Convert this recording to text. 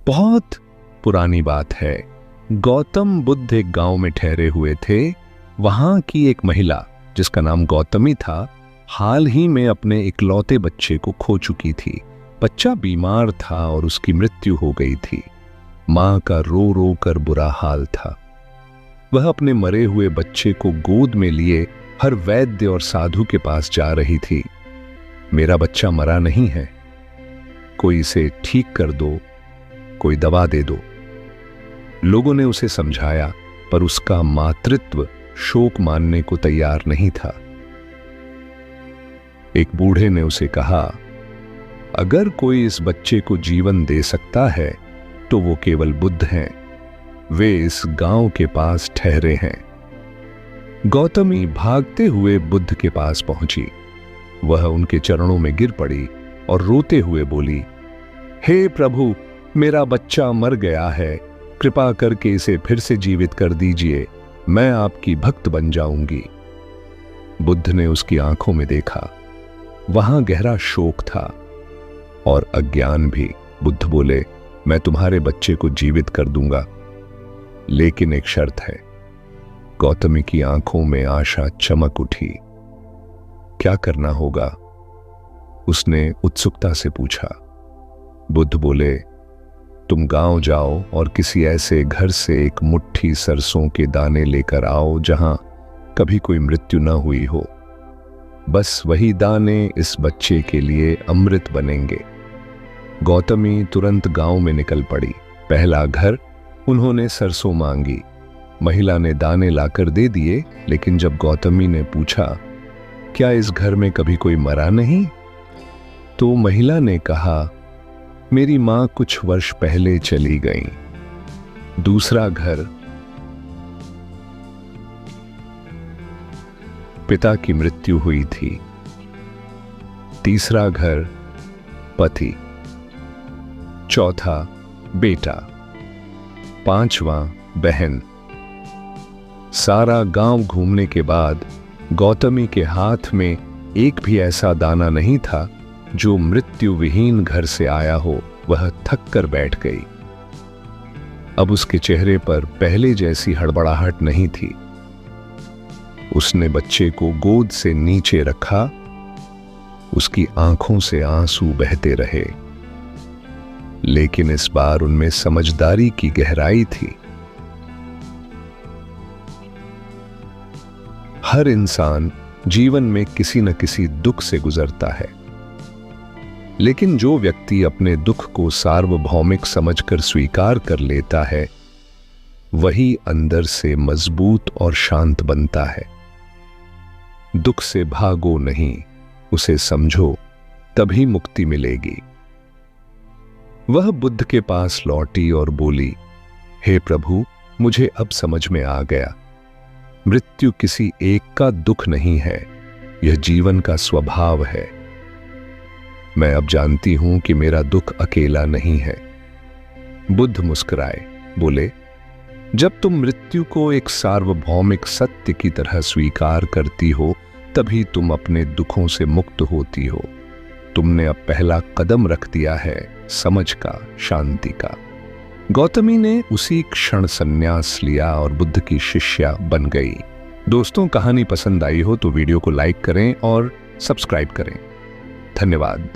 बहुत पुरानी बात है। गौतम बुद्ध एक गांव में ठहरे हुए थे। वहां की एक महिला जिसका नाम गौतमी था, हाल ही में अपने इकलौते बच्चे को खो चुकी थी। बच्चा बीमार था और उसकी मृत्यु हो गई थी। मां का रो रो कर बुरा हाल था। वह अपने मरे हुए बच्चे को गोद में लिए हर वैद्य और साधु के पास जा रही थी। मेरा बच्चा मरा नहीं है, कोई इसे ठीक कर दो, कोई दवा दे दो। लोगों ने उसे समझाया, पर उसका मातृत्व शोक मानने को तैयार नहीं था। एक बूढ़े ने उसे कहा, अगर कोई इस बच्चे को जीवन दे सकता है तो वो केवल बुद्ध हैं। वे इस गांव के पास ठहरे हैं। गौतमी भागते हुए बुद्ध के पास पहुंची। वह उनके चरणों में गिर पड़ी और रोते हुए बोली, हे प्रभु, मेरा बच्चा मर गया है, कृपा करके इसे फिर से जीवित कर दीजिए, मैं आपकी भक्त बन जाऊंगी। बुद्ध ने उसकी आंखों में देखा, वहां गहरा शोक था और अज्ञान भी। बुद्ध बोले, मैं तुम्हारे बच्चे को जीवित कर दूंगा, लेकिन एक शर्त है। गौतमी की आंखों में आशा चमक उठी। क्या करना होगा? उसने उत्सुकता से पूछा। बुद्ध बोले, तुम गांव जाओ और किसी ऐसे घर से एक मुट्ठी सरसों के दाने लेकर आओ जहां कभी कोई मृत्यु न हुई हो। बस वही दाने इस बच्चे के लिए अमृत बनेंगे। गौतमी तुरंत गांव में निकल पड़ी। पहला घर उन्होंने सरसों मांगी। महिला ने दाने लाकर दे दिए, लेकिन जब गौतमी ने पूछा, क्या इस घर में कभी कोई मरा नहीं? तो महिला ने कहा, मेरी मां कुछ वर्ष पहले चली गई। दूसरा घर, पिता की मृत्यु हुई थी। तीसरा घर, पति। चौथा, बेटा। पांचवां, बहन। सारा गांव घूमने के बाद गौतमी के हाथ में एक भी ऐसा दाना नहीं था जो मृत्यु विहीन घर से आया हो। वह थक कर बैठ गई। अब उसके चेहरे पर पहले जैसी हड़बड़ाहट नहीं थी। उसने बच्चे को गोद से नीचे रखा। उसकी आंखों से आंसू बहते रहे, लेकिन इस बार उनमें समझदारी की गहराई थी। हर इंसान जीवन में किसी न किसी दुख से गुजरता है, लेकिन जो व्यक्ति अपने दुख को सार्वभौमिक समझकर स्वीकार कर लेता है, वही अंदर से मजबूत और शांत बनता है। दुख से भागो नहीं, उसे समझो, तभी मुक्ति मिलेगी। वह बुद्ध के पास लौटी और बोली, हे प्रभु, मुझे अब समझ में आ गया। मृत्यु किसी एक का दुख नहीं है, यह जीवन का स्वभाव है। मैं अब जानती हूं कि मेरा दुख अकेला नहीं है। बुद्ध मुस्कुराए, बोले, जब तुम मृत्यु को एक सार्वभौमिक सत्य की तरह स्वीकार करती हो, तभी तुम अपने दुखों से मुक्त होती हो। तुमने अब पहला कदम रख दिया है समझ का, शांति का। गौतमी ने उसी क्षण संन्यास लिया और बुद्ध की शिष्या बन गई। दोस्तों, कहानी पसंद आई हो तो वीडियो को लाइक करें और सब्सक्राइब करें। धन्यवाद।